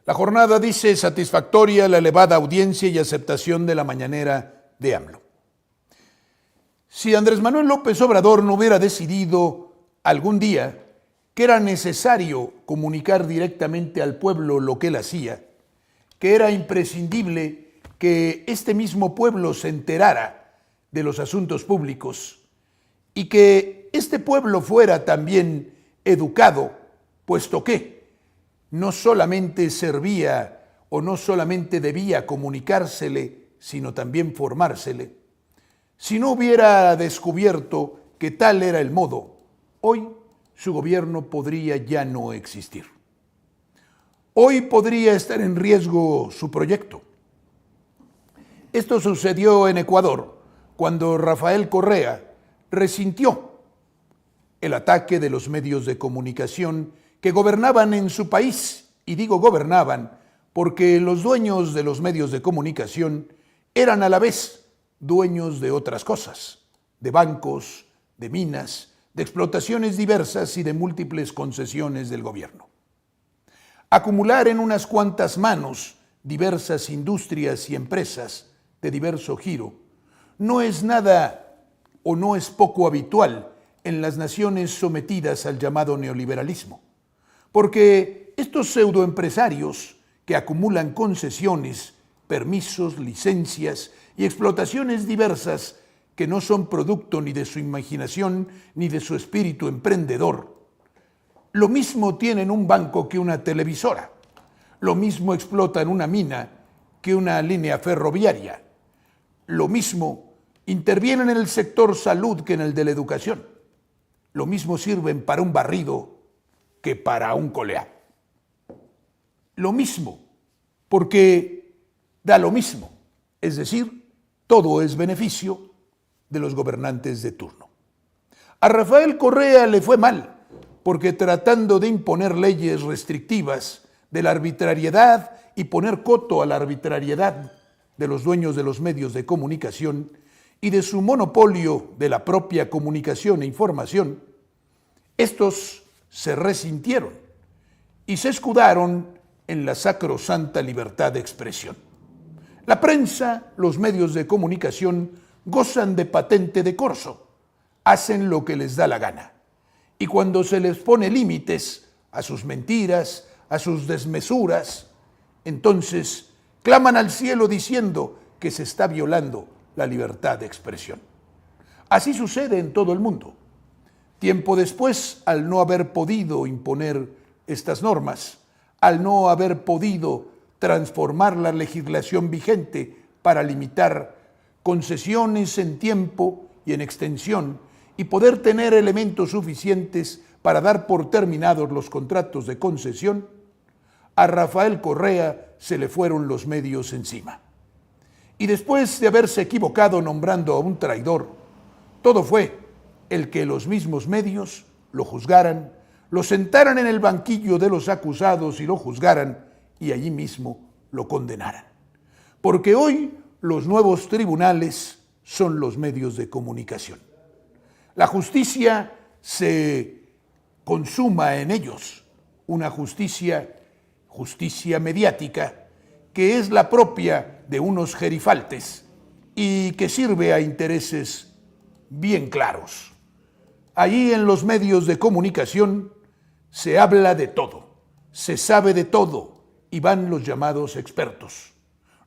La jornada dice satisfactoria la elevada audiencia y aceptación de la mañanera de AMLO. Si Andrés Manuel López Obrador no hubiera decidido algún día que era necesario comunicar directamente al pueblo lo que él hacía, que era imprescindible que este mismo pueblo se enterara de los asuntos públicos y que este pueblo fuera también educado, puesto que no solamente servía o no solamente debía comunicársele, sino también formársele. Si no hubiera descubierto que tal era el modo, hoy su gobierno podría ya no existir. Hoy podría estar en riesgo su proyecto. Esto sucedió en Ecuador cuando Rafael Correa resintió el ataque de los medios de comunicación que gobernaban en su país, y digo gobernaban porque los dueños de los medios de comunicación eran a la vez dueños de otras cosas, de bancos, de minas, de explotaciones diversas y de múltiples concesiones del gobierno. Acumular en unas cuantas manos diversas industrias y empresas de diverso giro no es nada o no es poco habitual en las naciones sometidas al llamado neoliberalismo, porque estos pseudoempresarios que acumulan concesiones, permisos, licencias y explotaciones diversas que no son producto ni de su imaginación ni de su espíritu emprendedor, lo mismo tienen un banco que una televisora, lo mismo explotan una mina que una línea ferroviaria, lo mismo intervienen en el sector salud que en el de la educación, lo mismo sirven para un barrido que para un colear. Lo mismo, porque da lo mismo, es decir, todo es beneficio de los gobernantes de turno. A Rafael Correa le fue mal, porque tratando de imponer leyes restrictivas de la arbitrariedad y poner coto a la arbitrariedad de los dueños de los medios de comunicación y de su monopolio de la propia comunicación e información, estos se resintieron y se escudaron en la sacrosanta libertad de expresión. La prensa, los medios de comunicación gozan de patente de corso, hacen lo que les da la gana. Y cuando se les pone límites a sus mentiras, a sus desmesuras, entonces claman al cielo diciendo que se está violando la libertad de expresión. Así sucede en todo el mundo. Tiempo después, al no haber podido imponer estas normas, al no haber podido transformar la legislación vigente para limitar concesiones en tiempo y en extensión y poder tener elementos suficientes para dar por terminados los contratos de concesión, a Rafael Correa se le fueron los medios encima. Y después de haberse equivocado nombrando a un traidor, todo fue el que los mismos medios lo juzgaran, lo sentaran en el banquillo de los acusados y lo juzgaran y allí mismo lo condenaran. Porque hoy los nuevos tribunales son los medios de comunicación. La justicia se consuma en ellos, una justicia mediática, que es la propia de unos gerifaltes y que sirve a intereses bien claros. Allí en los medios de comunicación se habla de todo, se sabe de todo y van los llamados expertos,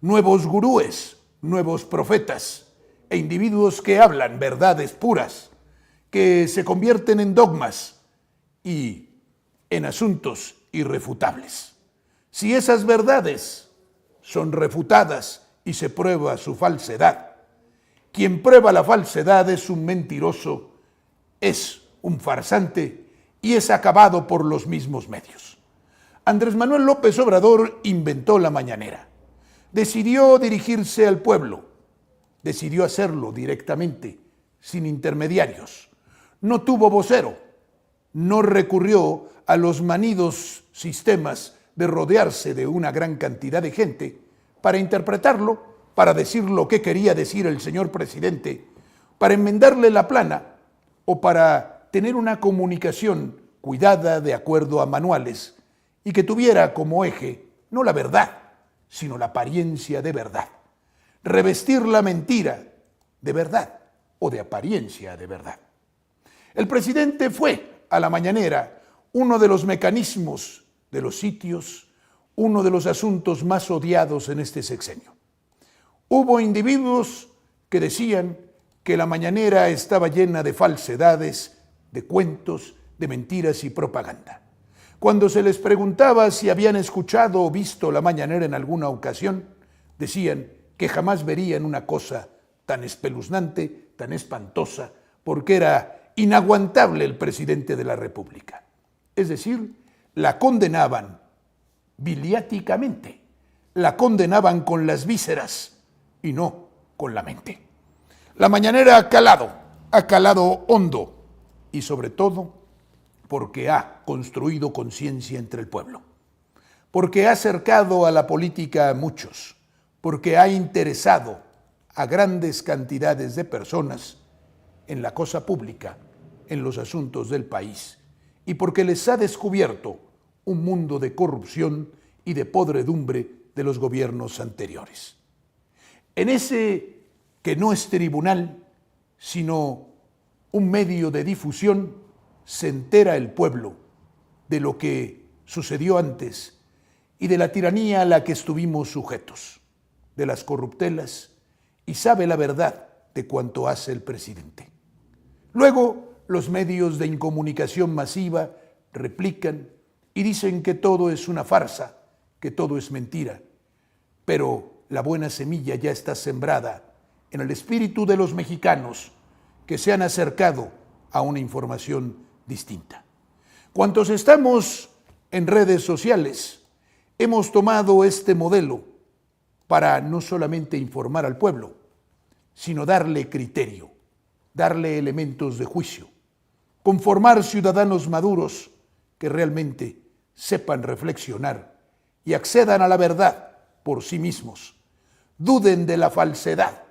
nuevos gurúes, nuevos profetas e individuos que hablan verdades puras, que se convierten en dogmas y en asuntos irrefutables. Si esas verdades son refutadas y se prueba su falsedad, quien prueba la falsedad es un mentiroso, es un farsante y es acabado por los mismos medios. Andrés Manuel López Obrador inventó la mañanera. Decidió dirigirse al pueblo. Decidió hacerlo directamente, sin intermediarios. No tuvo vocero. No recurrió a los manidos sistemas de rodearse de una gran cantidad de gente para interpretarlo, para decir lo que quería decir el señor presidente, para enmendarle la plana o para tener una comunicación cuidada de acuerdo a manuales y que tuviera como eje no la verdad, sino la apariencia de verdad. Revestir la mentira de verdad o de apariencia de verdad. El presidente fue a la mañanera uno de los mecanismos de los sitios, uno de los asuntos más odiados en este sexenio. Hubo individuos que decían que la mañanera estaba llena de falsedades, de cuentos, de mentiras y propaganda. Cuando se les preguntaba si habían escuchado o visto la mañanera en alguna ocasión, decían que jamás verían una cosa tan espeluznante, tan espantosa, porque era inaguantable el presidente de la República. Es decir, la condenaban biliáticamente, la condenaban con las vísceras y no con la mente. La mañanera ha calado hondo y sobre todo porque ha construido conciencia entre el pueblo, porque ha acercado a la política a muchos, porque ha interesado a grandes cantidades de personas en la cosa pública, en los asuntos del país, y porque les ha descubierto un mundo de corrupción y de podredumbre de los gobiernos anteriores. En ese que no es tribunal, sino un medio de difusión, se entera el pueblo de lo que sucedió antes y de la tiranía a la que estuvimos sujetos, de las corruptelas, y sabe la verdad de cuanto hace el presidente. Luego, los medios de incomunicación masiva replican y dicen que todo es una farsa, que todo es mentira, pero la buena semilla ya está sembrada en el espíritu de los mexicanos que se han acercado a una información distinta. Cuantos estamos en redes sociales, hemos tomado este modelo para no solamente informar al pueblo, sino darle criterio, darle elementos de juicio, conformar ciudadanos maduros que realmente sepan reflexionar y accedan a la verdad por sí mismos, duden de la falsedad,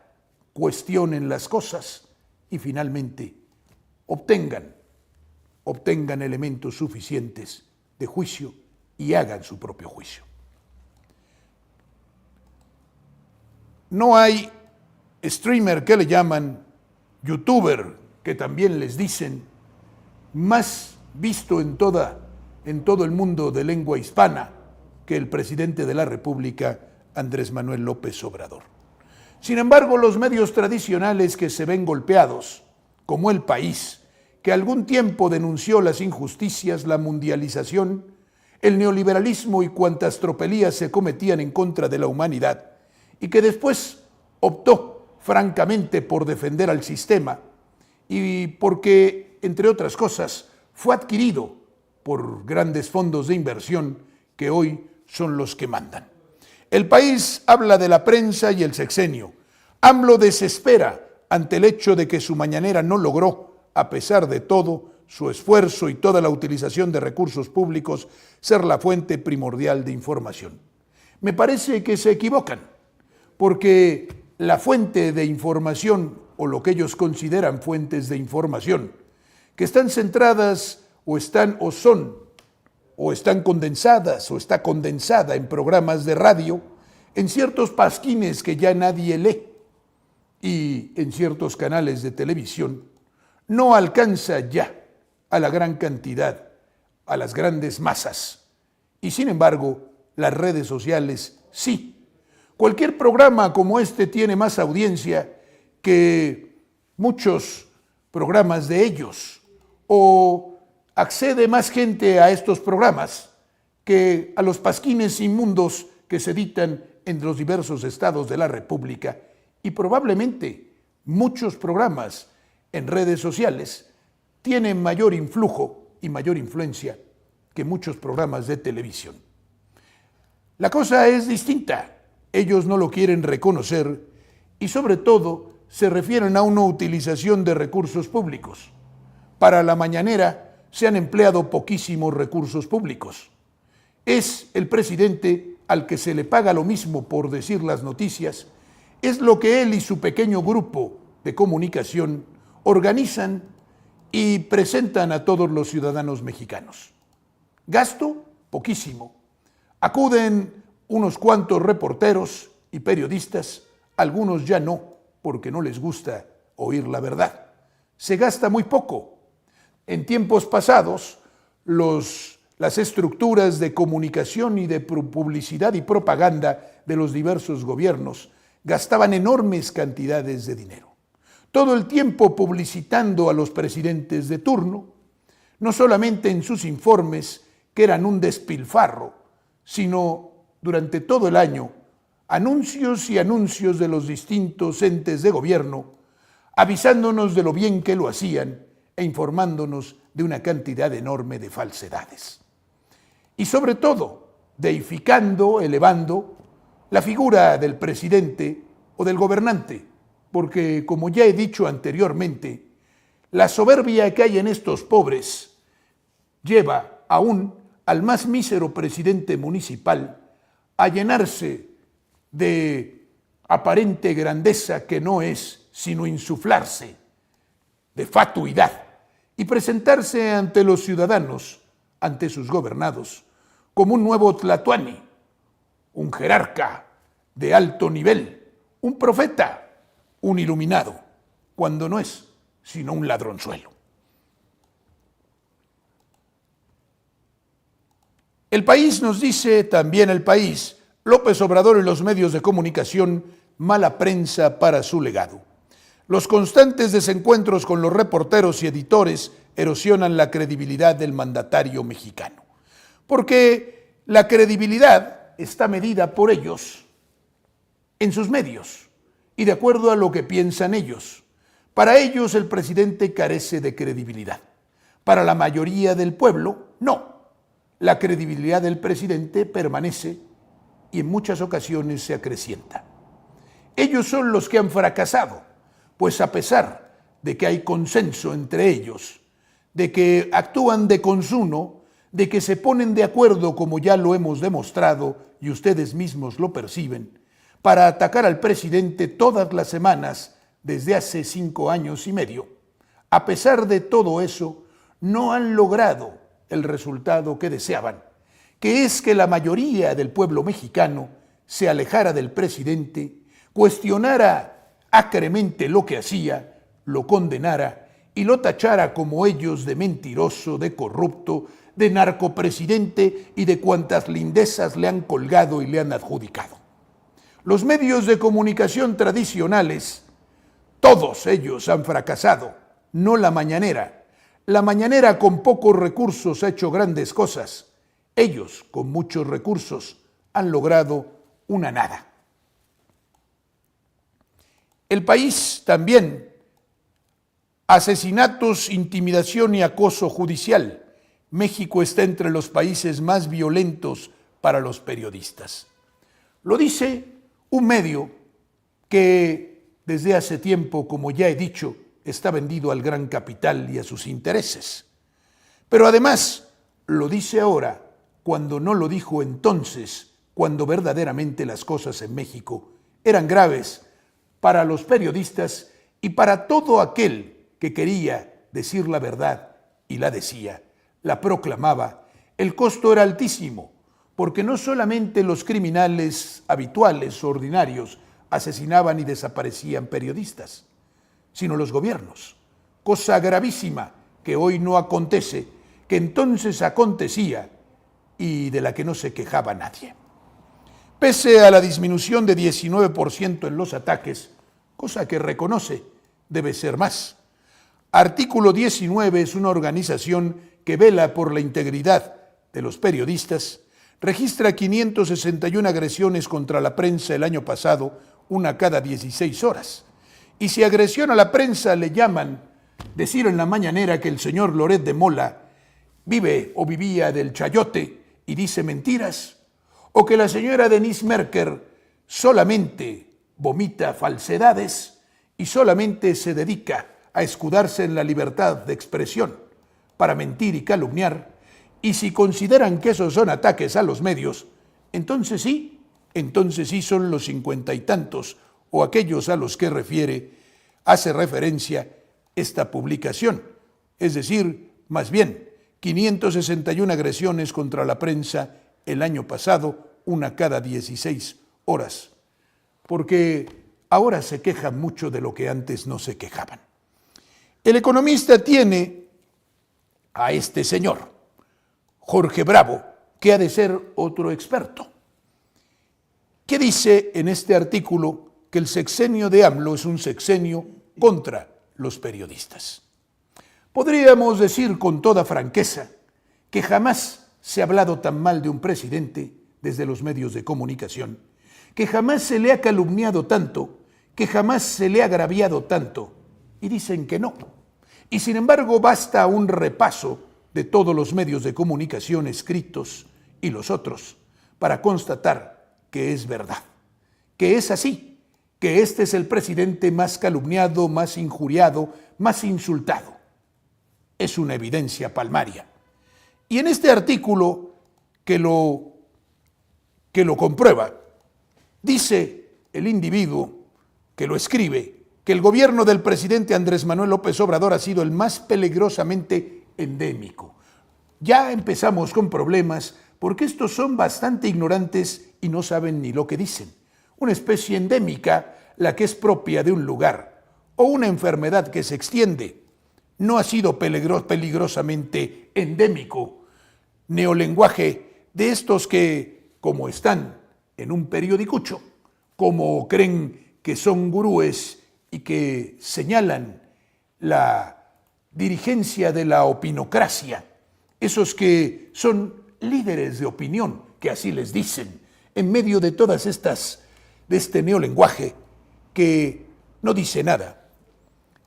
cuestionen las cosas y finalmente obtengan elementos suficientes de juicio y hagan su propio juicio. No hay streamer que le llaman, youtuber que también les dicen, más visto en todo el mundo de lengua hispana que el presidente de la República, Andrés Manuel López Obrador. Sin embargo, los medios tradicionales que se ven golpeados, como El País, que algún tiempo denunció las injusticias, la mundialización, el neoliberalismo y cuantas tropelías se cometían en contra de la humanidad, y que después optó francamente por defender al sistema, y porque, entre otras cosas, fue adquirido por grandes fondos de inversión que hoy son los que mandan. El País habla de la prensa y el sexenio. AMLO desespera ante el hecho de que su mañanera no logró, a pesar de todo su esfuerzo y toda la utilización de recursos públicos, ser la fuente primordial de información. Me parece que se equivocan, porque la fuente de información, o lo que ellos consideran fuentes de información, que están centradas o están condensadas o está condensada en programas de radio, en ciertos pasquines que ya nadie lee y en ciertos canales de televisión, no alcanza ya a la gran cantidad, a las grandes masas. Y sin embargo, las redes sociales sí. Cualquier programa como este tiene más audiencia que muchos programas de ellos, o accede más gente a estos programas que a los pasquines inmundos que se editan en los diversos estados de la República, y probablemente muchos programas en redes sociales tienen mayor influjo y mayor influencia que muchos programas de televisión. La cosa es distinta. Ellos no lo quieren reconocer y sobre todo se refieren a una utilización de recursos públicos. Para la mañanera se han empleado poquísimos recursos públicos. Es el presidente al que se le paga lo mismo por decir las noticias, es lo que él y su pequeño grupo de comunicación organizan y presentan a todos los ciudadanos mexicanos. Gasto, poquísimo. Acuden unos cuantos reporteros y periodistas, algunos ya no, porque no les gusta oír la verdad. Se gasta muy poco. En tiempos pasados, las estructuras de comunicación y de publicidad y propaganda de los diversos gobiernos gastaban enormes cantidades de dinero. Todo el tiempo publicitando a los presidentes de turno, no solamente en sus informes, que eran un despilfarro, sino durante todo el año, anuncios y anuncios de los distintos entes de gobierno, avisándonos de lo bien que lo hacían e informándonos de una cantidad enorme de falsedades. Y sobre todo, deificando, elevando la figura del presidente o del gobernante, porque, como ya he dicho anteriormente, la soberbia que hay en estos pobres lleva aún al más mísero presidente municipal a llenarse de aparente grandeza que no es sino insuflarse de fatuidad y presentarse ante los ciudadanos, ante sus gobernados, como un nuevo Tlatoani, un jerarca de alto nivel, un profeta, un iluminado, cuando no es sino un ladronzuelo. El País nos dice, también El País, López Obrador y los medios de comunicación, mala prensa para su legado. Los constantes desencuentros con los reporteros y editores erosionan la credibilidad del mandatario mexicano, porque la credibilidad está medida por ellos en sus medios y de acuerdo a lo que piensan ellos. Para ellos el presidente carece de credibilidad. Para la mayoría del pueblo, no. La credibilidad del presidente permanece y en muchas ocasiones se acrecienta. Ellos son los que han fracasado, pues a pesar de que hay consenso entre ellos, de que actúan de consuno, de que se ponen de acuerdo, como ya lo hemos demostrado y ustedes mismos lo perciben, para atacar al presidente todas las semanas desde hace 5 años y medio, a pesar de todo eso, no han logrado el resultado que deseaban, que es que la mayoría del pueblo mexicano se alejara del presidente, cuestionara acremente lo que hacía, lo condenara y lo tachara como ellos de mentiroso, de corrupto, de narcopresidente y de cuantas lindezas le han colgado y le han adjudicado. Los medios de comunicación tradicionales, todos ellos han fracasado, no la mañanera. La mañanera con pocos recursos ha hecho grandes cosas. Ellos, con muchos recursos, han logrado una nada. El País también, asesinatos, intimidación y acoso judicial. México está entre los países más violentos para los periodistas. Lo dice un medio que desde hace tiempo, como ya he dicho, está vendido al gran capital y a sus intereses. Pero además lo dice ahora cuando no lo dijo entonces, cuando verdaderamente las cosas en México eran graves para los periodistas y para todo aquel que quería decir la verdad y la decía, la proclamaba. El costo era altísimo, porque no solamente los criminales habituales, ordinarios, asesinaban y desaparecían periodistas, sino los gobiernos. Cosa gravísima que hoy no acontece, que entonces acontecía y de la que no se quejaba nadie. Pese a la disminución de 19% en los ataques, cosa que reconoce, debe ser más. Artículo 19 es una organización que vela por la integridad de los periodistas, registra 561 agresiones contra la prensa el año pasado, una cada 16 horas. Y si agresión a la prensa le llaman decir en la mañanera que el señor Loret de Mola vive o vivía del chayote y dice mentiras, o que la señora Denise Merker solamente vomita falsedades y solamente se dedica a escudarse en la libertad de expresión para mentir y calumniar, y si consideran que esos son ataques a los medios, entonces sí son los 50 y tantos o aquellos a los que hace referencia esta publicación, es decir, más bien 561 agresiones contra la prensa el año pasado, una cada 16 horas, porque ahora se quejan mucho de lo que antes no se quejaban. El Economista tiene a este señor, Jorge Bravo, que ha de ser otro experto, que dice en este artículo que el sexenio de AMLO es un sexenio contra los periodistas. Podríamos decir con toda franqueza que jamás se ha hablado tan mal de un presidente desde los medios de comunicación, que jamás se le ha calumniado tanto, que jamás se le ha agraviado tanto, y dicen que no. Y sin embargo basta un repaso de todos los medios de comunicación escritos y los otros para constatar que es verdad, que es así, que este es el presidente más calumniado, más injuriado, más insultado. Es una evidencia palmaria. Y en este artículo que lo comprueba, dice el individuo que lo escribe que el gobierno del presidente Andrés Manuel López Obrador ha sido el más peligrosamente endémico. Ya empezamos con problemas porque estos son bastante ignorantes y no saben ni lo que dicen. Una especie endémica, la que es propia de un lugar, o una enfermedad que se extiende. No ha sido peligrosamente endémico. Neolenguaje de estos que, como están en un periodicucho, como creen que son gurúes y que señalan la dirigencia de la opinocracia, esos que son líderes de opinión, que así les dicen, en medio de todas estas, de este neolenguaje que no dice nada,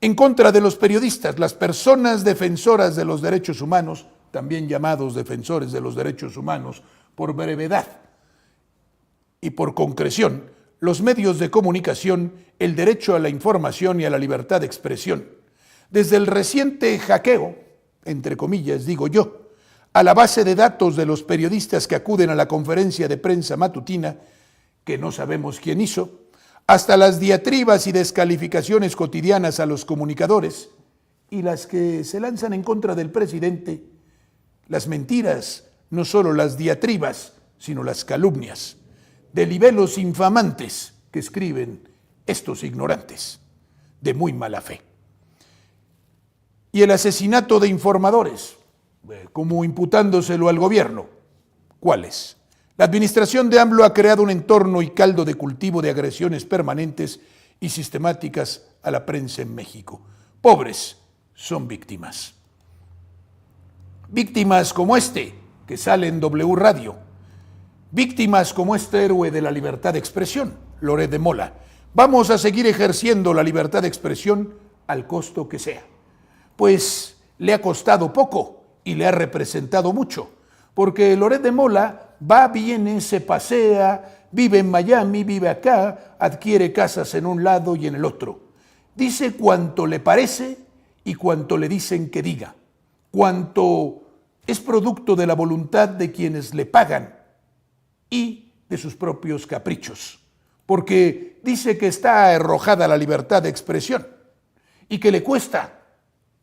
en contra de los periodistas, las personas defensoras de los derechos humanos, también llamados defensores de los derechos humanos por brevedad y por concreción, los medios de comunicación, el derecho a la información y a la libertad de expresión. Desde el reciente hackeo, entre comillas digo yo, a la base de datos de los periodistas que acuden a la conferencia de prensa matutina, que no sabemos quién hizo, hasta las diatribas y descalificaciones cotidianas a los comunicadores y las que se lanzan en contra del presidente, las mentiras, no solo las diatribas, sino las calumnias, de libelos infamantes que escriben estos ignorantes de muy mala fe. Y el asesinato de informadores, como imputándoselo al gobierno. ¿Cuáles? La administración de AMLO ha creado un entorno y caldo de cultivo de agresiones permanentes y sistemáticas a la prensa en México. Pobres son víctimas. Víctimas como este, que sale en W Radio. Víctimas como este héroe de la libertad de expresión, Loret de Mola. Vamos a seguir ejerciendo la libertad de expresión al costo que sea. Pues le ha costado poco y le ha representado mucho, porque Loret de Mola va, viene, se pasea, vive en Miami, vive acá, adquiere casas en un lado y en el otro. Dice cuanto le parece y cuanto le dicen que diga, cuanto es producto de la voluntad de quienes le pagan y de sus propios caprichos, porque dice que está arrojada la libertad de expresión y que le cuesta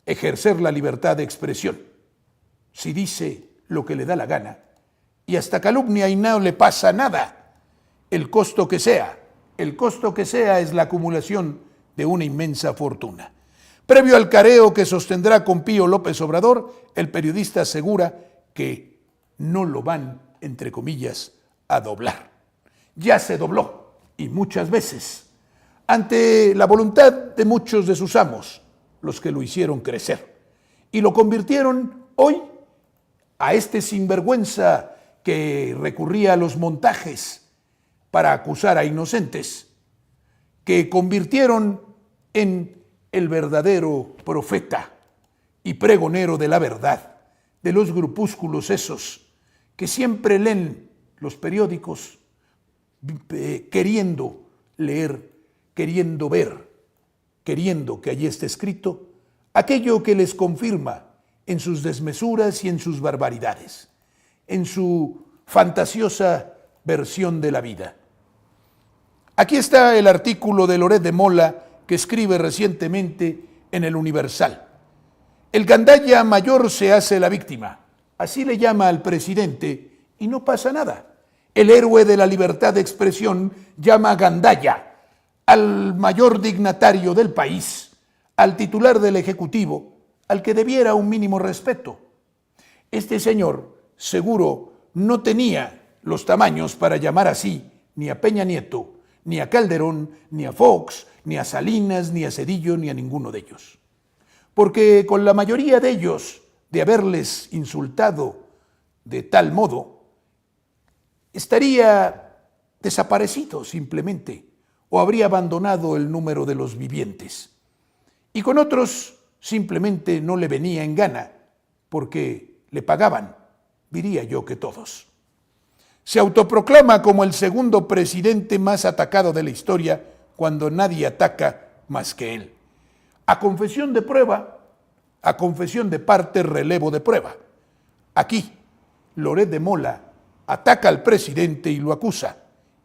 ejercer la libertad de expresión. Si dice lo que le da la gana y hasta calumnia y no le pasa nada, el costo que sea es la acumulación de una inmensa fortuna. Previo al careo que sostendrá con Pío López Obrador, el periodista asegura que no lo van, entre comillas, a doblar. Ya se dobló, y muchas veces, ante la voluntad de muchos de sus amos, los que lo hicieron crecer, y lo convirtieron hoy a este sinvergüenza que recurría a los montajes para acusar a inocentes, que convirtieron en el verdadero profeta y pregonero de la verdad, de los grupúsculos esos que siempre leen los periódicos queriendo leer, queriendo ver, queriendo que allí esté escrito aquello que les confirma en sus desmesuras y en sus barbaridades, en su fantasiosa versión de la vida. Aquí está el artículo de Loret de Mola que escribe recientemente en El Universal. El gandalla mayor se hace la víctima, así le llama al presidente y no pasa nada. El héroe de la libertad de expresión llama gandaya al mayor dignatario del país, al titular del Ejecutivo, al que debiera un mínimo respeto. Este señor seguro no tenía los tamaños para llamar así ni a Peña Nieto, ni a Calderón, ni a Fox, ni a Salinas, ni a Zedillo, ni a ninguno de ellos. Porque con la mayoría de ellos, de haberles insultado de tal modo, estaría desaparecido simplemente, o habría abandonado el número de los vivientes. Y con otros simplemente no le venía en gana, porque le pagaban, diría yo que todos. Se autoproclama como el segundo presidente más atacado de la historia, cuando nadie ataca más que él. A confesión de prueba, a confesión de parte, relevo de prueba. Aquí, Loret de Mola ataca al presidente y lo acusa,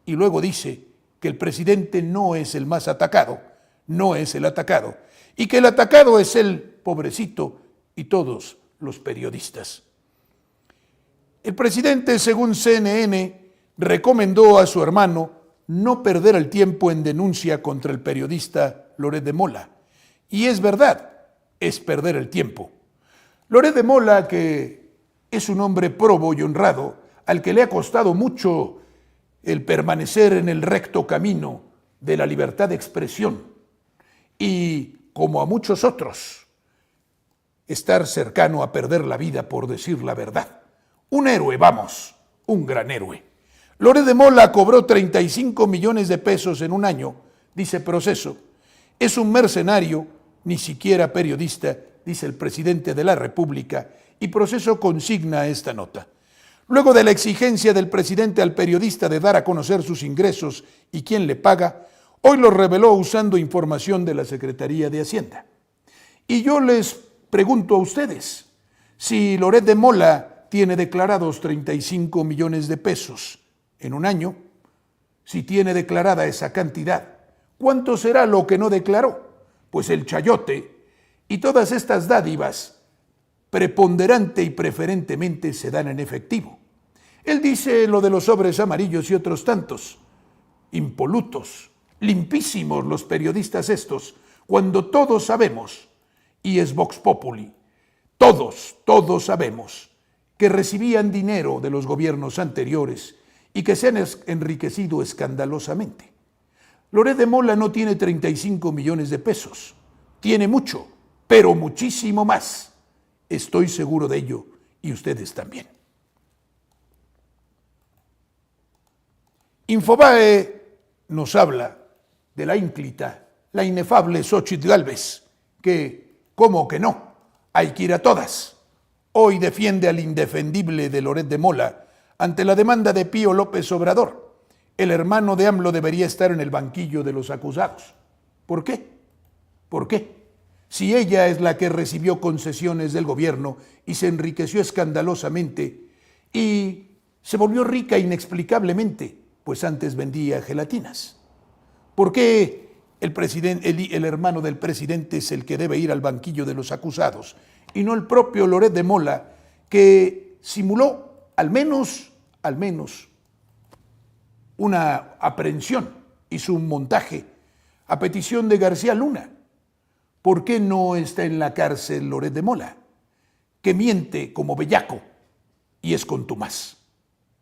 y luego dice que el presidente no es el más atacado, no es el atacado, y que el atacado es el pobrecito y todos los periodistas. El presidente, según CNN, recomendó a su hermano no perder el tiempo en denuncia contra el periodista Loret de Mola. Y es verdad, es perder el tiempo. Loret de Mola, que es un hombre probo y honrado, al que le ha costado mucho el permanecer en el recto camino de la libertad de expresión y, como a muchos otros, estar cercano a perder la vida por decir la verdad. Un héroe, vamos, un gran héroe. Loret de Mola cobró 35 millones de pesos en un año, dice Proceso. Es un mercenario, ni siquiera periodista, dice el presidente de la República, y Proceso consigna esta nota. Luego de la exigencia del presidente al periodista de dar a conocer sus ingresos y quién le paga, hoy lo reveló usando información de la Secretaría de Hacienda. Y yo les pregunto a ustedes, si Loret de Mola tiene declarados 35 millones de pesos en un año, si tiene declarada esa cantidad, ¿cuánto será lo que no declaró? Pues el chayote y todas estas dádivas preponderante y preferentemente se dan en efectivo. Él dice lo de los sobres amarillos y otros tantos, impolutos, limpísimos los periodistas estos, cuando todos sabemos, y es Vox Populi, todos sabemos que recibían dinero de los gobiernos anteriores y que se han enriquecido escandalosamente. Loret de Mola no tiene 35 millones de pesos, tiene mucho, pero muchísimo más. Estoy seguro de ello y ustedes también. Infobae nos habla de la ínclita, la inefable Xóchitl Gálvez, que, ¿cómo que no? Hay que ir a todas. Hoy defiende al indefendible de Loret de Mola ante la demanda de Pío López Obrador. El hermano de AMLO debería estar en el banquillo de los acusados. ¿Por qué? ¿Por qué? Si ella es la que recibió concesiones del gobierno y se enriqueció escandalosamente y se volvió rica inexplicablemente, pues antes vendía gelatinas. ¿Por qué el hermano del presidente es el que debe ir al banquillo de los acusados y no el propio Loret de Mola, que simuló al menos una aprehensión, hizo un montaje a petición de García Luna? ¿Por qué no está en la cárcel Loret de Mola, que miente como bellaco y es contumaz?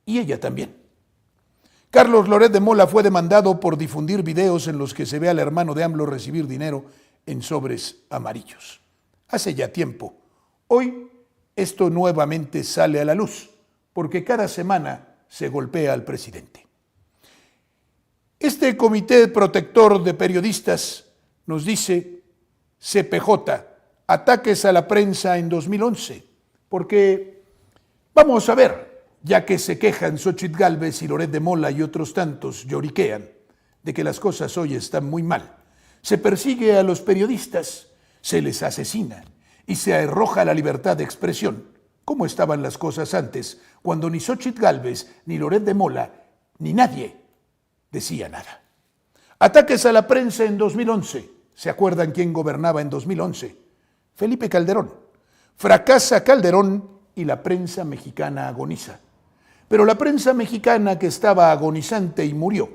Y ella también. Carlos Loret de Mola fue demandado por difundir videos en los que se ve al hermano de AMLO recibir dinero en sobres amarillos. Hace ya tiempo. Hoy esto nuevamente sale a la luz, porque cada semana se golpea al presidente. Este comité protector de periodistas nos dice: CPJ, ataques a la prensa en 2011, porque vamos a ver, ya que se quejan Xóchitl Gálvez y Loret de Mola y otros tantos lloriquean de que las cosas hoy están muy mal. Se persigue a los periodistas, se les asesina y se arroja la libertad de expresión. ¿Cómo estaban las cosas antes, cuando ni Xóchitl Gálvez, ni Loret de Mola, ni nadie decía nada? Ataques a la prensa en 2011. ¿Se acuerdan quién gobernaba en 2011? Felipe Calderón. Fracasa Calderón y la prensa mexicana agoniza. Pero la prensa mexicana, que estaba agonizante y murió,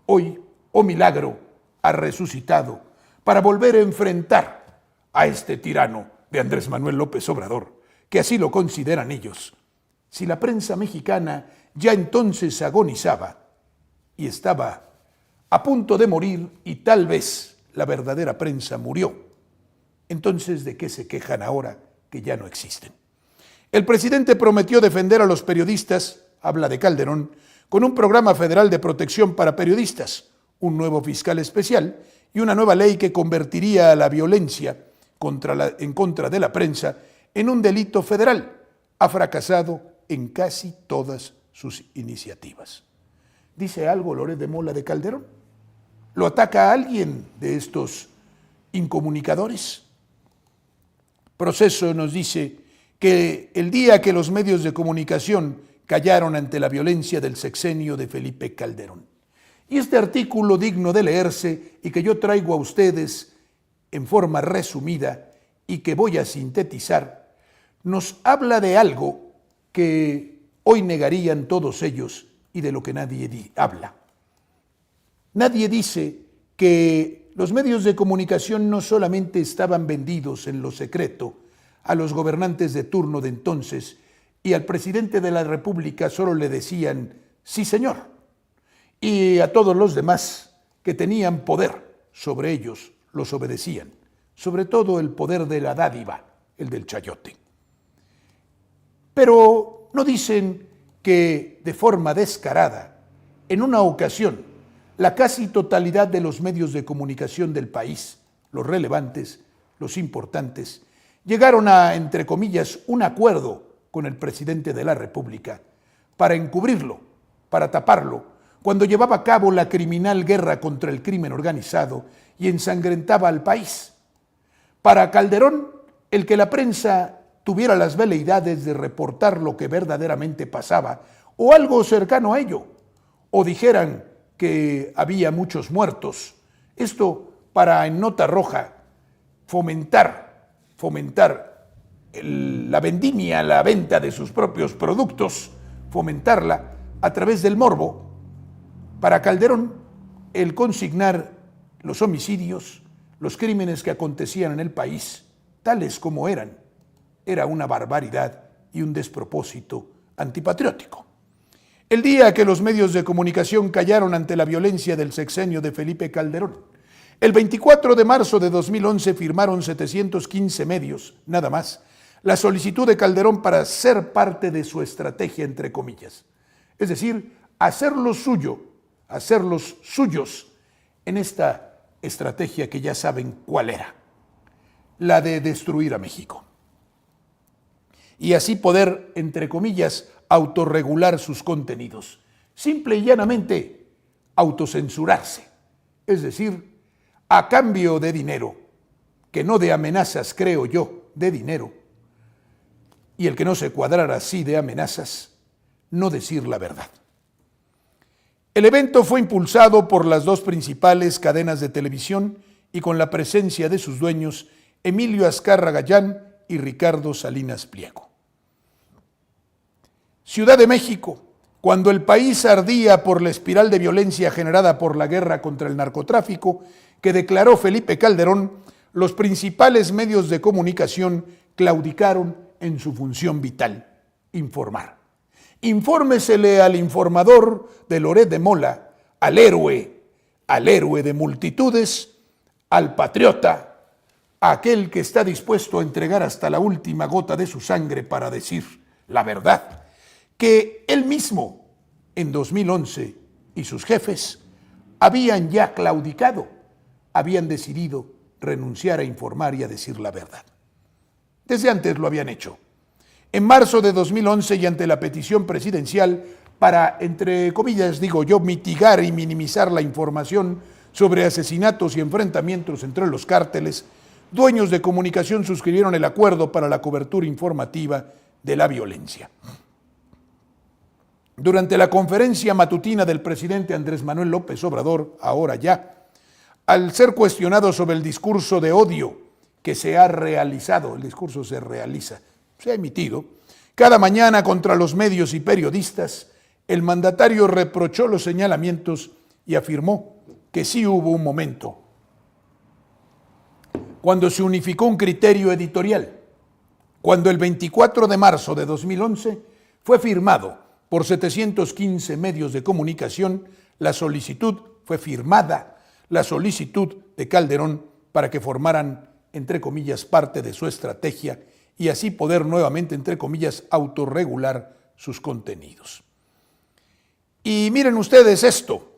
hoy, oh milagro, ha resucitado para volver a enfrentar a este tirano de Andrés Manuel López Obrador, que así lo consideran ellos. Si la prensa mexicana ya entonces agonizaba y estaba a punto de morir, y tal vez la verdadera prensa murió, entonces ¿de qué se quejan ahora que ya no existen? El presidente prometió defender a los periodistas, habla de Calderón, con un programa federal de protección para periodistas, un nuevo fiscal especial y una nueva ley que convertiría a la violencia en contra de la prensa en un delito federal. Ha fracasado en casi todas sus iniciativas. ¿Dice algo Loret de Mola de Calderón? ¿Lo ataca a alguien de estos incomunicadores? Proceso nos dice que el día que los medios de comunicación callaron ante la violencia del sexenio de Felipe Calderón. Y este artículo digno de leerse y que yo traigo a ustedes en forma resumida y que voy a sintetizar, nos habla de algo que hoy negarían todos ellos y de lo que nadie habla. Nadie dice que los medios de comunicación no solamente estaban vendidos en lo secreto a los gobernantes de turno de entonces y al presidente de la República solo le decían sí señor, y a todos los demás que tenían poder sobre ellos los obedecían, sobre todo el poder de la dádiva, el del chayote. Pero no dicen que de forma descarada, en una ocasión, la casi totalidad de los medios de comunicación del país, los relevantes, los importantes, llegaron a, entre comillas, un acuerdo con el presidente de la República para encubrirlo, para taparlo, cuando llevaba a cabo la criminal guerra contra el crimen organizado y ensangrentaba al país. Para Calderón, el que la prensa tuviera las veleidades de reportar lo que verdaderamente pasaba, o algo cercano a ello, o dijeran que había muchos muertos. Esto para, en nota roja, fomentar la vendimia, la venta de sus propios productos, fomentarla a través del morbo. Para Calderón, el consignar los homicidios, los crímenes que acontecían en el país, tales como eran, era una barbaridad y un despropósito antipatriótico. El día que los medios de comunicación callaron ante la violencia del sexenio de Felipe Calderón, el 24 de marzo de 2011 firmaron 715 medios, nada más, la solicitud de Calderón para ser parte de su estrategia, entre comillas. Es decir, hacerlos suyos en esta estrategia que ya saben cuál era, la de destruir a México. Y así poder, entre comillas, autorregular sus contenidos, simple y llanamente autocensurarse, es decir, a cambio de dinero, que no de amenazas, creo yo, de dinero, y el que no se cuadrara así de amenazas, no decir la verdad. El evento fue impulsado por las dos principales cadenas de televisión y con la presencia de sus dueños, Emilio Azcárraga Gallán y Ricardo Salinas Pliego. Ciudad de México, cuando el país ardía por la espiral de violencia generada por la guerra contra el narcotráfico que declaró Felipe Calderón, los principales medios de comunicación claudicaron en su función vital, informar. Infórmesele al informador de Loret de Mola, al héroe de multitudes, al patriota, a aquel que está dispuesto a entregar hasta la última gota de su sangre para decir la verdad, que él mismo en 2011 y sus jefes habían ya claudicado, habían decidido renunciar a informar y a decir la verdad. Desde antes lo habían hecho. En marzo de 2011 y ante la petición presidencial para, entre comillas, digo yo, mitigar y minimizar la información sobre asesinatos y enfrentamientos entre los cárteles, dueños de comunicación suscribieron el acuerdo para la cobertura informativa de la violencia. Durante la conferencia matutina del presidente Andrés Manuel López Obrador, ahora ya, al ser cuestionado sobre el discurso de odio que se ha realizado, el discurso se realiza, se ha emitido, Cada mañana contra los medios y periodistas, el mandatario reprochó los señalamientos y afirmó que sí hubo un momento cuando se unificó un criterio editorial, cuando el 24 de marzo de 2011 fue firmado por 715 medios de comunicación la solicitud de Calderón para que formaran, entre comillas, parte de su estrategia y así poder nuevamente, entre comillas, autorregular sus contenidos. Y miren ustedes esto,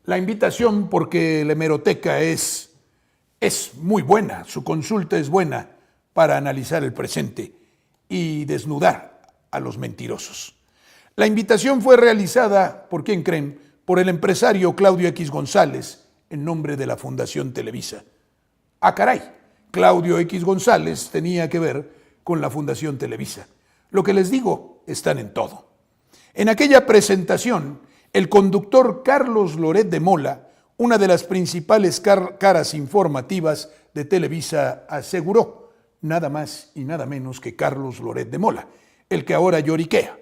la invitación, porque la hemeroteca es muy buena, su consulta es buena para analizar el presente y desnudar a los mentirosos. La invitación fue realizada, ¿por quién creen? Por el empresario Claudio X González, en nombre de la Fundación Televisa. ¡Ah, caray! Claudio X González tenía que ver con la Fundación Televisa. Lo que les digo, están en todo. En aquella presentación, el conductor Carlos Loret de Mola, una de las principales caras informativas de Televisa, aseguró nada más y nada menos que Carlos Loret de Mola, el que ahora lloriquea.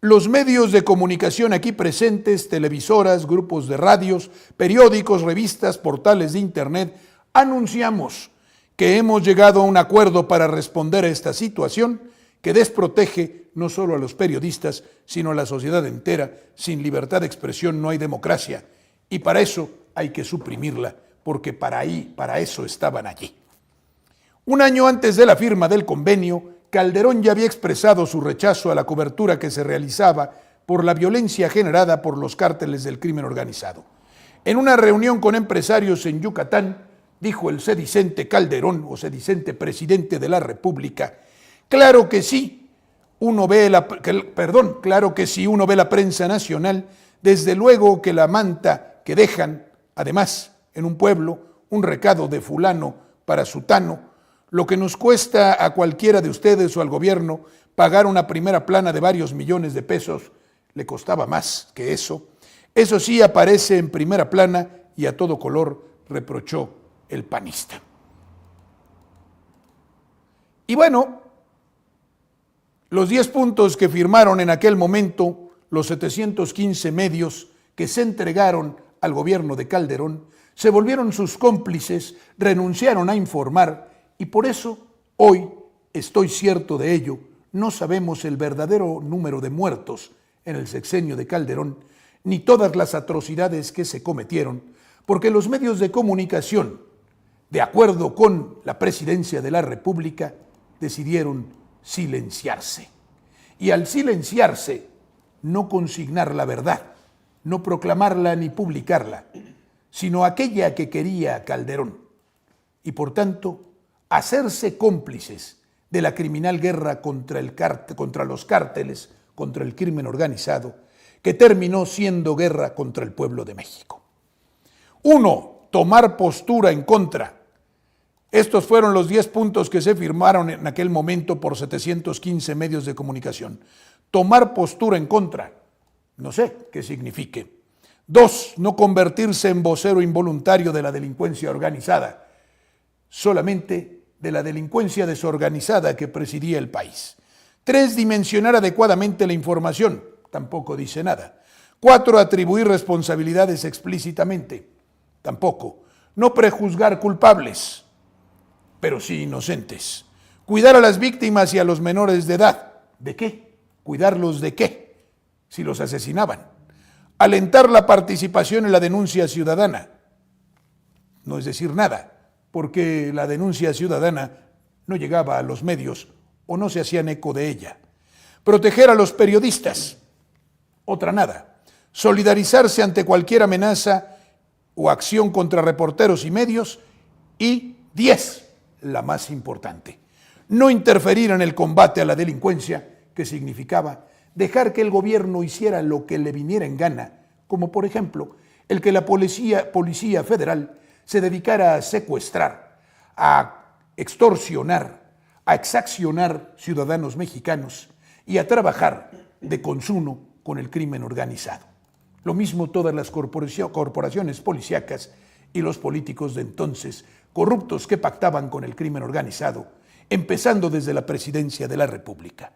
Los medios de comunicación aquí presentes, televisoras, grupos de radios, periódicos, revistas, portales de internet, anunciamos que hemos llegado a un acuerdo para responder a esta situación que desprotege no solo a los periodistas, sino a la sociedad entera. Sin libertad de expresión no hay democracia y para eso hay que suprimirla, porque para eso estaban allí. Un año antes de la firma del convenio, Calderón ya había expresado su rechazo a la cobertura que se realizaba por la violencia generada por los cárteles del crimen organizado. En una reunión con empresarios en Yucatán, dijo el sedicente Calderón, o sedicente presidente de la República, claro que sí, claro que si uno ve la prensa nacional, desde luego que la manta que dejan, además, en un pueblo, un recado de fulano para sutano, lo que nos cuesta a cualquiera de ustedes o al gobierno pagar una primera plana de varios millones de pesos, le costaba más que eso. Eso sí aparece en primera plana y a todo color, reprochó el panista. Y bueno, los 10 puntos que firmaron en aquel momento los 715 medios que se entregaron al gobierno de Calderón, se volvieron sus cómplices, renunciaron a informar y por eso hoy, estoy cierto de ello, no sabemos el verdadero número de muertos en el sexenio de Calderón, ni todas las atrocidades que se cometieron, porque los medios de comunicación, de acuerdo con la Presidencia de la República, decidieron silenciarse. Y al silenciarse, no consignar la verdad, no proclamarla ni publicarla, sino aquella que quería Calderón. Y por tanto, hacerse cómplices de la criminal guerra contra los cárteles, contra el crimen organizado, que terminó siendo guerra contra el pueblo de México. 1. Tomar postura en contra. Estos fueron los 10 puntos que se firmaron en aquel momento por 715 medios de comunicación. Tomar postura en contra, no sé qué signifique. 2. No convertirse en vocero involuntario de la delincuencia organizada, solamente de la delincuencia desorganizada que presidía el país. 3. Dimensionar adecuadamente la información, tampoco dice nada. 4. Atribuir responsabilidades explícitamente, tampoco. No prejuzgar culpables, pero sí inocentes. Cuidar a las víctimas y a los menores de edad. ¿De qué? ¿Cuidarlos de qué? Si los asesinaban. Alentar la participación en la denuncia ciudadana. No es decir nada, porque la denuncia ciudadana no llegaba a los medios o no se hacían eco de ella. Proteger a los periodistas. Otra nada. Solidarizarse ante cualquier amenaza o acción contra reporteros y medios. Y 10, la más importante, no interferir en el combate a la delincuencia, que significaba dejar que el gobierno hiciera lo que le viniera en gana, como por ejemplo el que la Policía Federal se dedicara a secuestrar, a extorsionar, a exaccionar ciudadanos mexicanos y a trabajar de consumo con el crimen organizado. Lo mismo todas las corporaciones policíacas y los políticos de entonces, corruptos que pactaban con el crimen organizado, empezando desde la Presidencia de la República.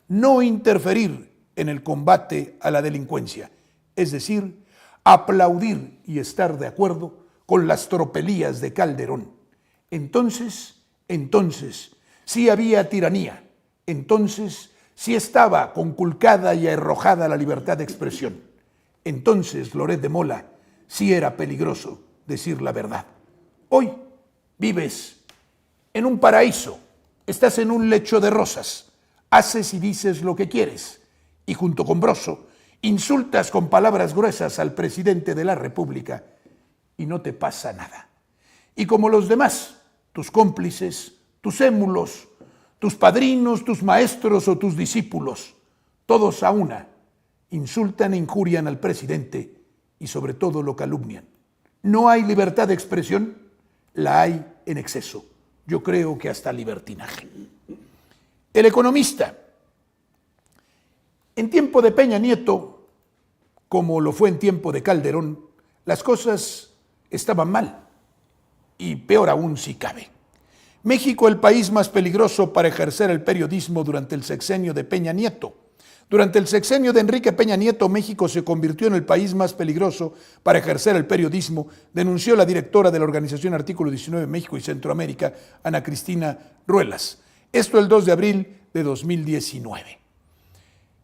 no interferir en el combate a la delincuencia, es decir, aplaudir y estar de acuerdo con las tropelías de Calderón. Entonces, sí había tiranía, entonces sí estaba conculcada y arrojada la libertad de expresión. Entonces, Loret de Mola, sí era peligroso decir la verdad. Hoy vives en un paraíso, estás en un lecho de rosas, haces y dices lo que quieres, y junto con Broso, insultas con palabras gruesas al presidente de la República y no te pasa nada. Y como los demás, tus cómplices, tus émulos, tus padrinos, tus maestros o tus discípulos, todos a una, insultan e injurian al presidente y sobre todo lo calumnian. No hay libertad de expresión, la hay en exceso. Yo creo que hasta libertinaje. El Economista. En tiempo de Peña Nieto, como lo fue en tiempo de Calderón, las cosas estaban mal, y peor aún si cabe. México, el país más peligroso para ejercer el periodismo durante el sexenio de Peña Nieto. Durante el sexenio de Enrique Peña Nieto, México se convirtió en el país más peligroso para ejercer el periodismo, denunció la directora de la organización Artículo 19 México y Centroamérica, Ana Cristina Ruelas. Esto el 2 de abril de 2019.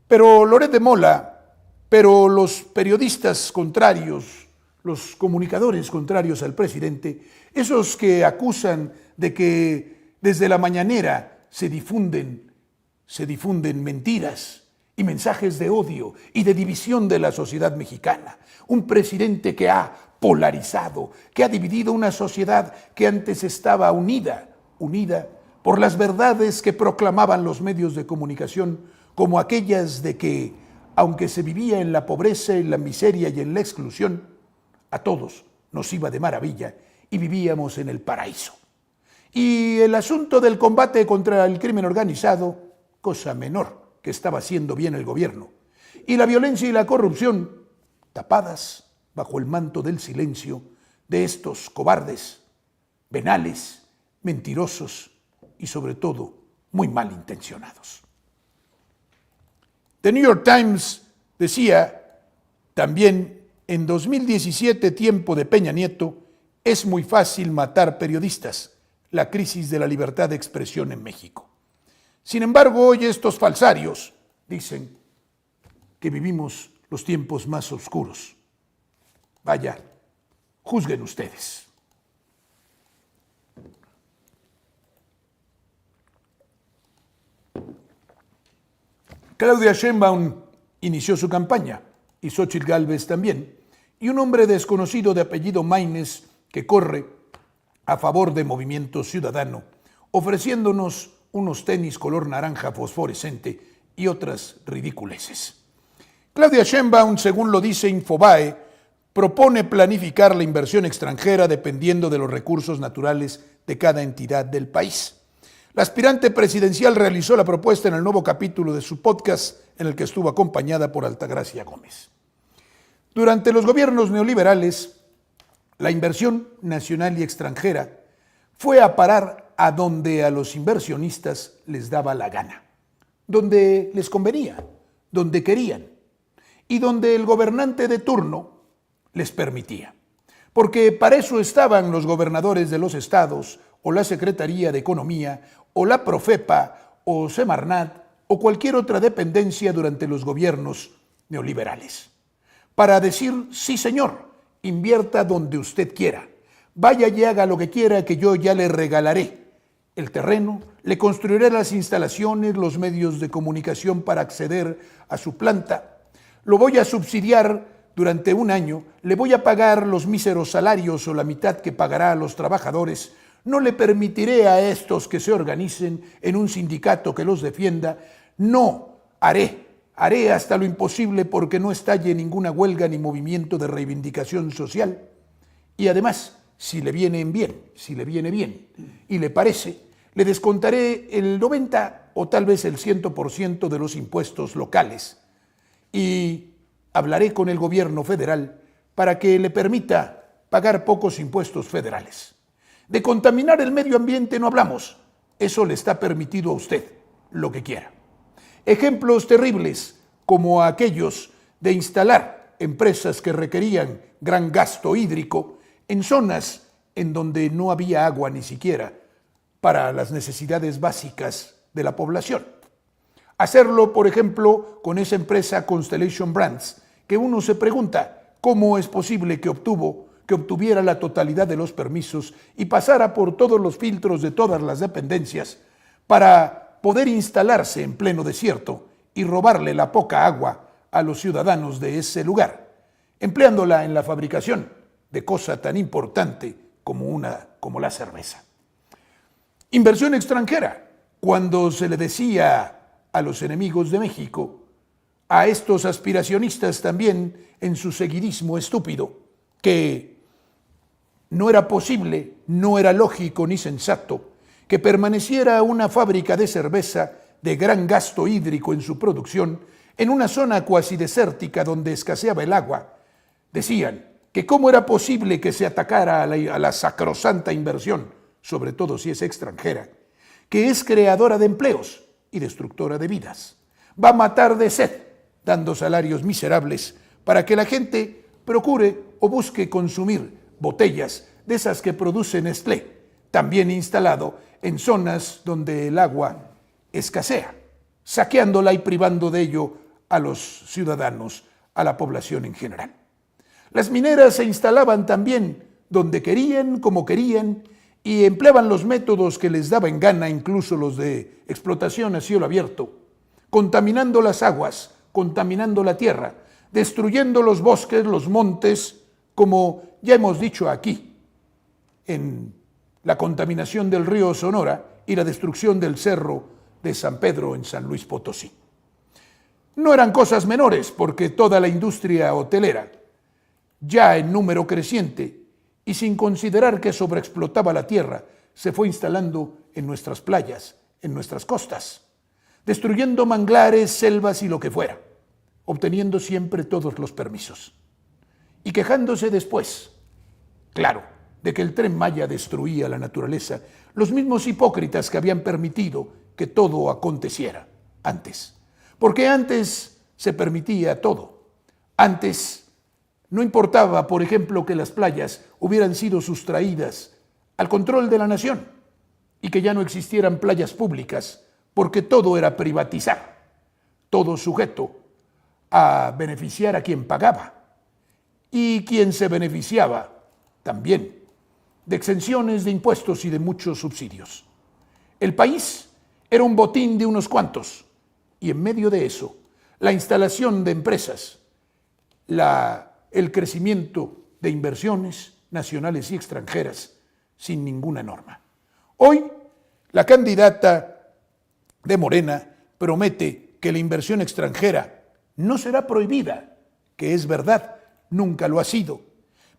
Pero Loret de Mola, pero los periodistas contrarios, los comunicadores contrarios al presidente, esos que acusan de que desde la mañanera se difunden mentiras y mensajes de odio y de división de la sociedad mexicana. Un presidente que ha polarizado, que ha dividido una sociedad que antes estaba unida por las verdades que proclamaban los medios de comunicación, como aquellas de que, aunque se vivía en la pobreza, en la miseria y en la exclusión, a todos nos iba de maravilla y vivíamos en el paraíso. Y el asunto del combate contra el crimen organizado, cosa menor que estaba haciendo bien el gobierno, y la violencia y la corrupción, tapadas bajo el manto del silencio de estos cobardes, venales, mentirosos y sobre todo muy malintencionados. The New York Times decía también: en 2017, tiempo de Peña Nieto, es muy fácil matar periodistas, la crisis de la libertad de expresión en México. Sin embargo, hoy estos falsarios dicen que vivimos los tiempos más oscuros. Vaya, juzguen ustedes. Claudia Sheinbaum inició su campaña, y Xóchitl Gálvez también, y un hombre desconocido de apellido Maínez que corre a favor de Movimiento Ciudadano, ofreciéndonos unos tenis color naranja fosforescente y otras ridiculeces. Claudia Sheinbaum, según lo dice Infobae, propone planificar la inversión extranjera dependiendo de los recursos naturales de cada entidad del país. La aspirante presidencial realizó la propuesta en el nuevo capítulo de su podcast, en el que estuvo acompañada por Altagracia Gómez. Durante los gobiernos neoliberales, la inversión nacional y extranjera fue a parar a donde a los inversionistas les daba la gana, donde les convenía, donde querían y donde el gobernante de turno les permitía. Porque para eso estaban los gobernadores de los estados, o la Secretaría de Economía, o la Profepa, o Semarnat, o cualquier otra dependencia durante los gobiernos neoliberales. Para decir: sí señor, invierta donde usted quiera, vaya y haga lo que quiera, que yo ya le regalaré el terreno, le construiré las instalaciones, los medios de comunicación para acceder a su planta, lo voy a subsidiar durante un año, le voy a pagar los míseros salarios o la mitad que pagará a los trabajadores, no le permitiré a estos que se organicen en un sindicato que los defienda, no, haré hasta lo imposible porque no estalle ninguna huelga ni movimiento de reivindicación social. Y además, si le viene bien y le parece, le descontaré el 90 o tal vez el 100% de los impuestos locales y hablaré con el gobierno federal para que le permita pagar pocos impuestos federales. De contaminar el medio ambiente no hablamos, eso le está permitido a usted, lo que quiera. Ejemplos terribles como aquellos de instalar empresas que requerían gran gasto hídrico en zonas en donde no había agua ni siquiera para las necesidades básicas de la población. Hacerlo, por ejemplo, con esa empresa Constellation Brands, que uno se pregunta cómo es posible que obtuviera la totalidad de los permisos y pasara por todos los filtros de todas las dependencias para poder instalarse en pleno desierto y robarle la poca agua a los ciudadanos de ese lugar, empleándola en la fabricación de cosa tan importante como la cerveza. Inversión extranjera, cuando se le decía a los enemigos de México, a estos aspiracionistas también en su seguidismo estúpido, que no era posible, no era lógico ni sensato que permaneciera una fábrica de cerveza de gran gasto hídrico en su producción en una zona cuasi desértica donde escaseaba el agua. Decían que cómo era posible que se atacara a la sacrosanta inversión, sobre todo si es extranjera, que es creadora de empleos y destructora de vidas. Va a matar de sed, dando salarios miserables para que la gente procure o busque consumir botellas de esas que produce Nestlé, también instalado en zonas donde el agua escasea, saqueándola y privando de ello a los ciudadanos, a la población en general. Las mineras se instalaban también donde querían, como querían, y empleaban los métodos que les daba en gana, incluso los de explotación a cielo abierto, contaminando las aguas, contaminando la tierra, destruyendo los bosques, los montes, como ya hemos dicho aquí, en la contaminación del río Sonora y la destrucción del cerro de San Pedro en San Luis Potosí. No eran cosas menores, porque toda la industria hotelera, ya en número creciente y sin considerar que sobreexplotaba la tierra, se fue instalando en nuestras playas, en nuestras costas, destruyendo manglares, selvas y lo que fuera, obteniendo siempre todos los permisos. Y quejándose después, claro, de que el Tren Maya destruía la naturaleza, los mismos hipócritas que habían permitido que todo aconteciera antes. Porque antes se permitía todo. Antes no importaba, por ejemplo, que las playas hubieran sido sustraídas al control de la nación y que ya no existieran playas públicas, porque todo era privatizar, todo sujeto a beneficiar a quien pagaba y quien se beneficiaba también de exenciones de impuestos y de muchos subsidios. El país era un botín de unos cuantos y en medio de eso, la instalación de empresas, el crecimiento de inversiones nacionales y extranjeras sin ninguna norma. Hoy, la candidata de Morena promete que la inversión extranjera no será prohibida, que es verdad, nunca lo ha sido,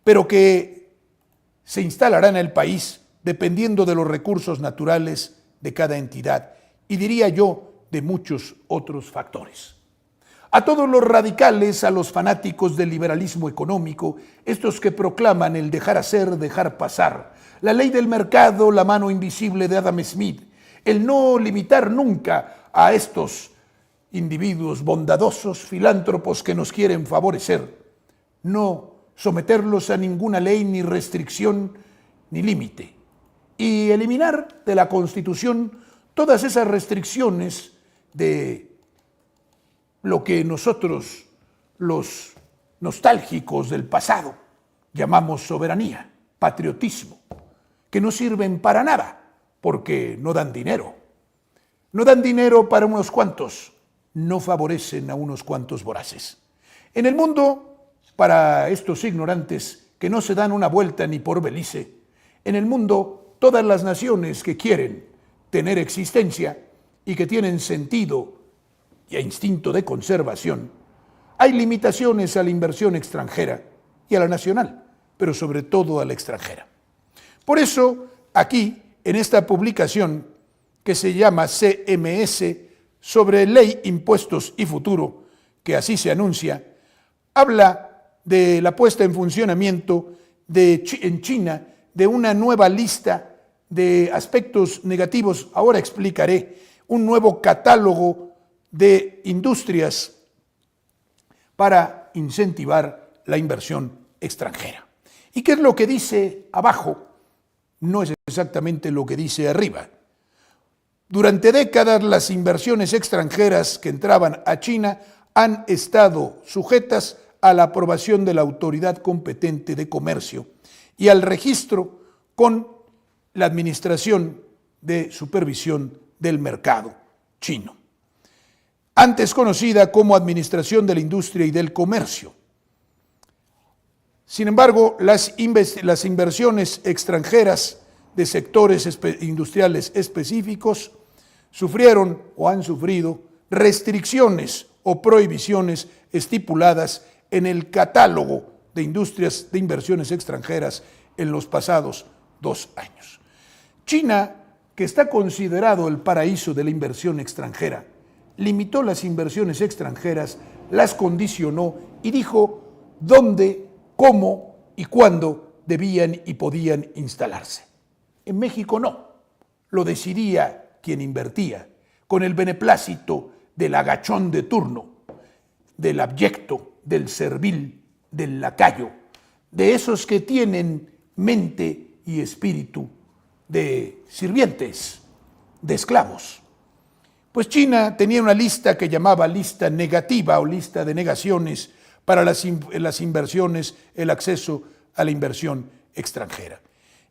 pero que se instalará en el país dependiendo de los recursos naturales de cada entidad y, diría yo, de muchos otros factores. A todos los radicales, a los fanáticos del liberalismo económico, estos que proclaman el dejar hacer, dejar pasar, la ley del mercado, la mano invisible de Adam Smith, el no limitar nunca a estos individuos bondadosos, filántropos que nos quieren favorecer, no someterlos a ninguna ley, ni restricción, ni límite, y eliminar de la Constitución todas esas restricciones de lo que nosotros, los nostálgicos del pasado, llamamos soberanía, patriotismo, que no sirven para nada, porque no dan dinero. No dan dinero para unos cuantos, no favorecen a unos cuantos voraces. En el mundo, para estos ignorantes que no se dan una vuelta ni por Belice, en el mundo todas las naciones que quieren tener existencia y que tienen sentido y a instinto de conservación, hay limitaciones a la inversión extranjera y a la nacional, pero sobre todo a la extranjera. Por eso, aquí, en esta publicación que se llama CMS sobre Ley, Impuestos y Futuro, que así se anuncia, habla de la puesta en funcionamiento en China de una nueva lista de aspectos negativos. Ahora explicaré un nuevo catálogo de industrias para incentivar la inversión extranjera. ¿Y qué es lo que dice abajo? No es exactamente lo que dice arriba. Durante décadas las inversiones extranjeras que entraban a China han estado sujetas a la aprobación de la autoridad competente de comercio y al registro con la Administración de Supervisión del Mercado chino, antes conocida como Administración de la Industria y del Comercio. Sin embargo, las inversiones extranjeras de sectores industriales específicos sufrieron o han sufrido restricciones o prohibiciones estipuladas en el catálogo de industrias de inversiones extranjeras en los pasados 2 años. China, que está considerado el paraíso de la inversión extranjera, limitó las inversiones extranjeras, las condicionó y dijo dónde, cómo y cuándo debían y podían instalarse. En México no, lo decidía quien invertía, con el beneplácito del agachón de turno, del abyecto, del servil, del lacayo, de esos que tienen mente y espíritu de sirvientes, de esclavos. Pues China tenía una lista que llamaba lista negativa o lista de negaciones para las inversiones, el acceso a la inversión extranjera.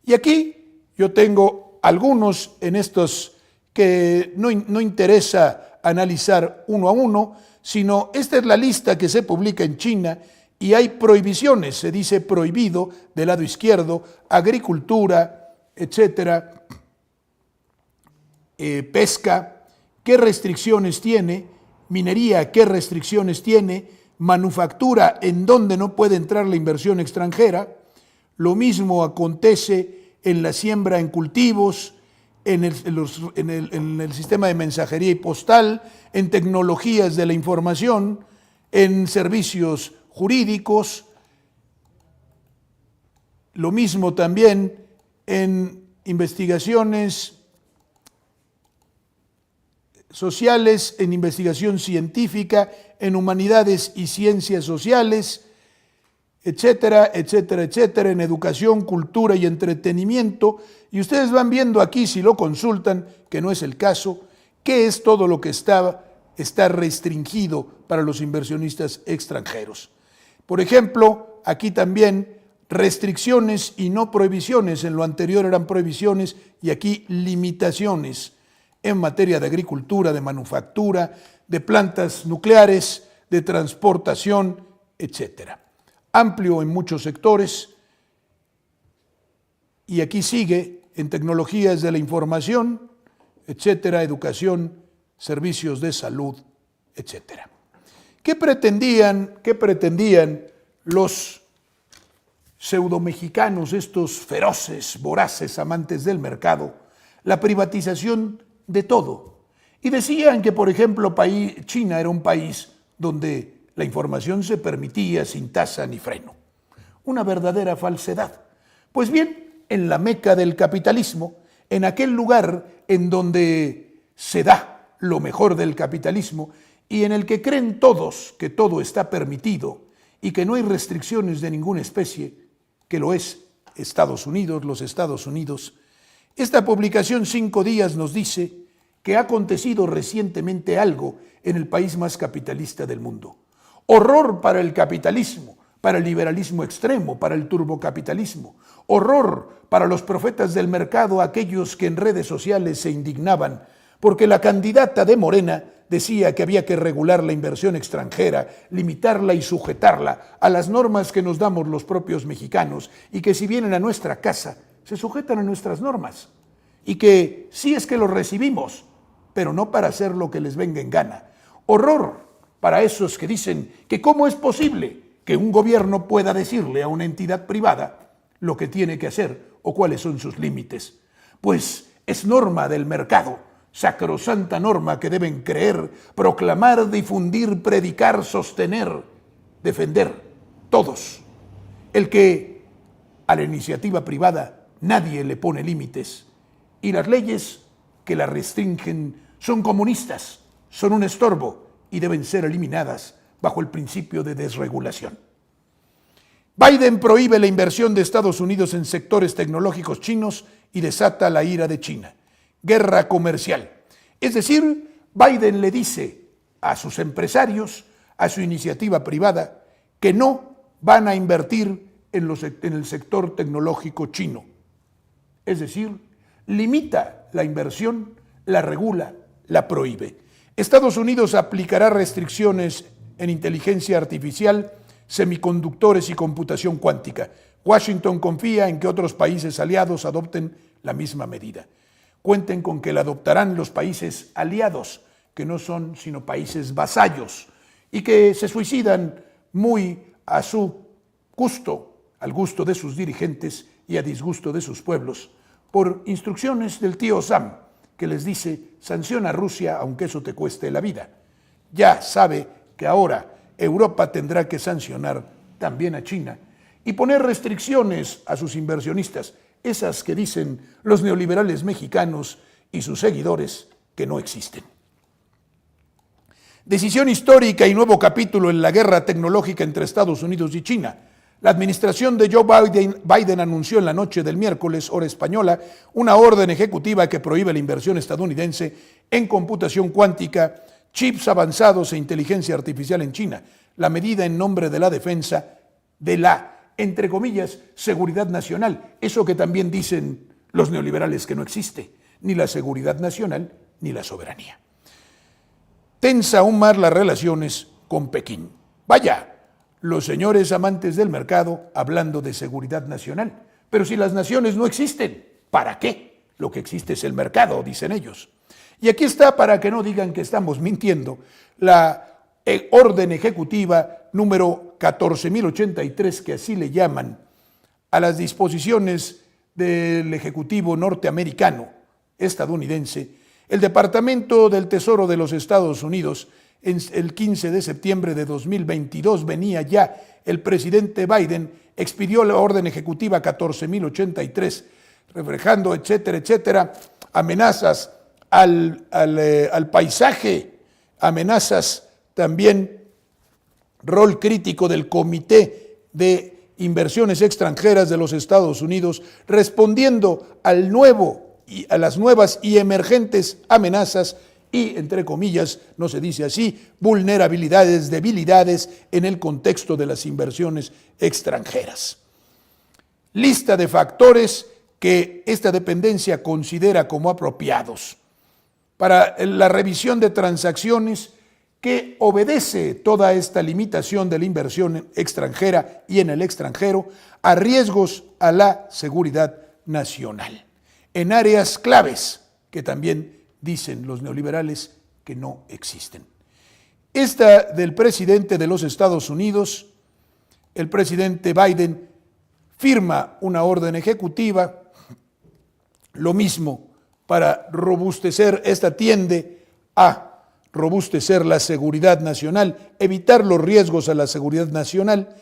Y aquí yo tengo algunos en estos que no interesa analizar uno a uno, sino esta es la lista que se publica en China y hay prohibiciones, se dice prohibido del lado izquierdo, agricultura, etcétera, pesca, qué restricciones tiene, minería, qué restricciones tiene, manufactura, en donde no puede entrar la inversión extranjera. Lo mismo acontece en la siembra en cultivos, en el sistema de mensajería y postal, en tecnologías de la información, en servicios jurídicos, lo mismo también en investigaciones sociales, en investigación científica, en humanidades y ciencias sociales, etcétera, etcétera, etcétera, en educación, cultura y entretenimiento. Y ustedes van viendo aquí, si lo consultan, que no es el caso, qué es todo lo que está restringido para los inversionistas extranjeros. Por ejemplo, aquí también restricciones y no prohibiciones. En lo anterior eran prohibiciones y aquí limitaciones en materia de agricultura, de manufactura, de plantas nucleares, de transportación, etcétera. Amplio en muchos sectores, y aquí sigue en tecnologías de la información, etcétera, educación, servicios de salud, etcétera. ¿Qué pretendían los pseudomexicanos, estos feroces, voraces amantes del mercado? La privatización de todo. Y decían que, por ejemplo, China era un país donde la información se permitía sin tasa ni freno. Una verdadera falsedad. Pues bien, en la meca del capitalismo, en aquel lugar en donde se da lo mejor del capitalismo y en el que creen todos que todo está permitido y que no hay restricciones de ninguna especie, que lo es Estados Unidos, los Estados Unidos, esta publicación 5 días nos dice que ha acontecido recientemente algo en el país más capitalista del mundo. Horror para el capitalismo, para el liberalismo extremo, para el turbocapitalismo. Horror para los profetas del mercado, aquellos que en redes sociales se indignaban porque la candidata de Morena decía que había que regular la inversión extranjera, limitarla y sujetarla a las normas que nos damos los propios mexicanos y que si vienen a nuestra casa se sujetan a nuestras normas y que sí es que los recibimos, pero no para hacer lo que les venga en gana. Horror para esos que dicen que cómo es posible que un gobierno pueda decirle a una entidad privada lo que tiene que hacer o cuáles son sus límites. Pues es norma del mercado, sacrosanta norma que deben creer, proclamar, difundir, predicar, sostener, defender todos. El que a la iniciativa privada nadie le pone límites y las leyes que la restringen son comunistas, son un estorbo y deben ser eliminadas bajo el principio de desregulación. Biden prohíbe la inversión de Estados Unidos en sectores tecnológicos chinos y desata la ira de China. Guerra comercial. Es decir, Biden le dice a sus empresarios, a su iniciativa privada, que no van a invertir en el sector tecnológico chino. Es decir, limita la inversión, la regula, la prohíbe. Estados Unidos aplicará restricciones en inteligencia artificial, semiconductores y computación cuántica. Washington confía en que otros países aliados adopten la misma medida. Cuenten con que la adoptarán los países aliados, que no son sino países vasallos, y que se suicidan muy a su gusto, al gusto de sus dirigentes y a disgusto de sus pueblos, por instrucciones del tío Sam, que les dice: sanciona a Rusia aunque eso te cueste la vida. Ya sabe que ahora Europa tendrá que sancionar también a China y poner restricciones a sus inversionistas, esas que dicen los neoliberales mexicanos y sus seguidores que no existen. Decisión histórica y nuevo capítulo en la guerra tecnológica entre Estados Unidos y China. La administración de Joe Biden anunció en la noche del miércoles, hora española, una orden ejecutiva que prohíbe la inversión estadounidense en computación cuántica, chips avanzados e inteligencia artificial en China. La medida en nombre de la defensa de la, entre comillas, seguridad nacional. Eso que también dicen los neoliberales que no existe, ni la seguridad nacional ni la soberanía. Tensa aún más las relaciones con Pekín. Vaya, los señores amantes del mercado hablando de seguridad nacional. Pero si las naciones no existen, ¿para qué? Lo que existe es el mercado, dicen ellos. Y aquí está, para que no digan que estamos mintiendo, la orden ejecutiva número 14.083, que así le llaman, a las disposiciones del Ejecutivo norteamericano, estadounidense. El Departamento del Tesoro de los Estados Unidos, el 15 de septiembre de 2022, venía ya el presidente Biden, expidió la orden ejecutiva 14.083, reflejando, etcétera, etcétera, amenazas al paisaje, amenazas también, rol crítico del Comité de Inversiones Extranjeras de los Estados Unidos, respondiendo al nuevo y a las nuevas y emergentes amenazas y, entre comillas, no se dice así, vulnerabilidades, debilidades en el contexto de las inversiones extranjeras. Lista de factores que esta dependencia considera como apropiados para la revisión de transacciones que obedece toda esta limitación de la inversión extranjera y en el extranjero a riesgos a la seguridad nacional, en áreas claves que también dicen los neoliberales que no existen. Esta del presidente de los Estados Unidos, el presidente Biden, firma una orden ejecutiva, lo mismo para robustecer, esta tiende a robustecer la seguridad nacional, evitar los riesgos a la seguridad nacional,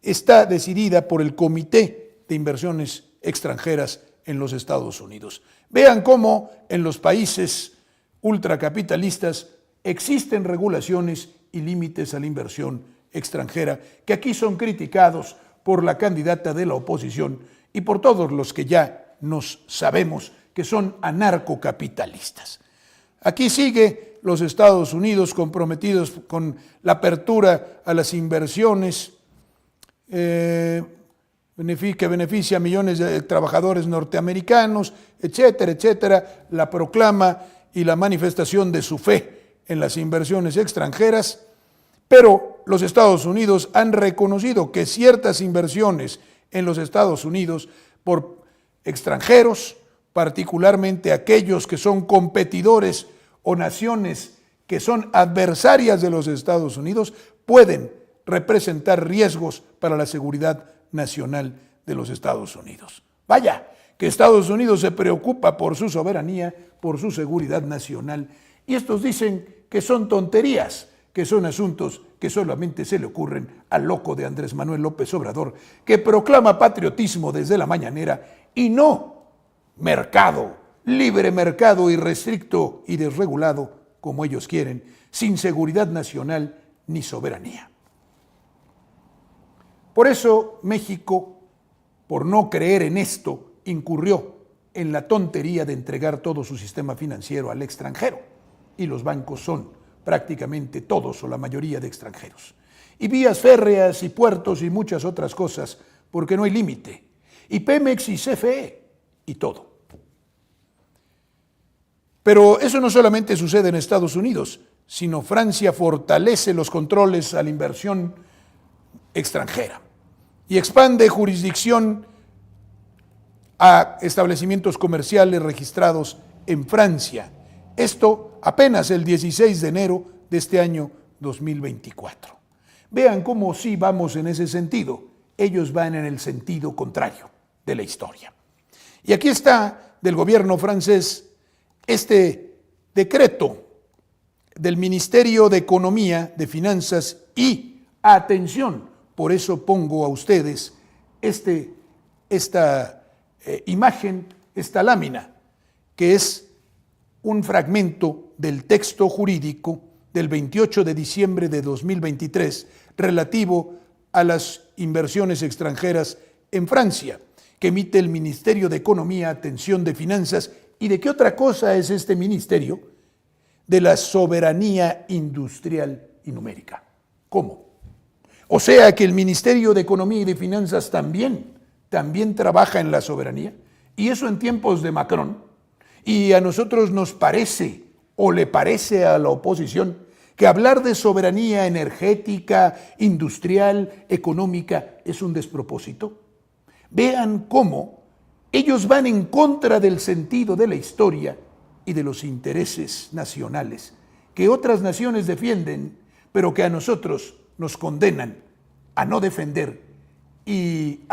está decidida por el Comité de Inversiones Extranjeras en los Estados Unidos. Vean cómo en los países ultracapitalistas existen regulaciones y límites a la inversión extranjera, que aquí son criticados por la candidata de la oposición y por todos los que ya nos sabemos que son anarcocapitalistas. Aquí sigue los Estados Unidos comprometidos con la apertura a las inversiones que beneficia a millones de trabajadores norteamericanos, etcétera, etcétera, la proclama y la manifestación de su fe en las inversiones extranjeras, pero los Estados Unidos han reconocido que ciertas inversiones en los Estados Unidos por extranjeros, particularmente aquellos que son competidores o naciones que son adversarias de los Estados Unidos, pueden representar riesgos para la seguridad nacional de los Estados Unidos. Vaya, que Estados Unidos se preocupa por su soberanía, por su seguridad nacional, y estos dicen que son tonterías, que son asuntos que solamente se le ocurren al loco de Andrés Manuel López Obrador, que proclama patriotismo desde la mañanera y no mercado, libre mercado irrestricto y desregulado como ellos quieren, sin seguridad nacional ni soberanía. Por eso México, por no creer en esto, incurrió en la tontería de entregar todo su sistema financiero al extranjero. Y los bancos son prácticamente todos o la mayoría de extranjeros. Y vías férreas y puertos y muchas otras cosas, porque no hay límite. Y Pemex y CFE y todo. Pero eso no solamente sucede en Estados Unidos, sino Francia fortalece los controles a la inversión extranjera y expande jurisdicción a establecimientos comerciales registrados en Francia. Esto apenas el 16 de enero de este año 2024. Vean cómo sí vamos en ese sentido. Ellos van en el sentido contrario de la historia. Y aquí está del gobierno francés este decreto del Ministerio de Economía, de Finanzas y, atención, por eso pongo a ustedes esta imagen, esta lámina, que es un fragmento del texto jurídico del 28 de diciembre de 2023 relativo a las inversiones extranjeras en Francia, que emite el Ministerio de Economía, Atención de Finanzas. ¿Y de qué otra cosa es este ministerio? De la soberanía industrial y numérica. ¿Cómo? O sea que el Ministerio de Economía y de Finanzas también trabaja en la soberanía, y eso en tiempos de Macron. Y a nosotros nos parece, o le parece a la oposición, que hablar de soberanía energética, industrial, económica es un despropósito. Vean cómo ellos van en contra del sentido de la historia y de los intereses nacionales que otras naciones defienden, pero que a nosotros nos condenan a no defender y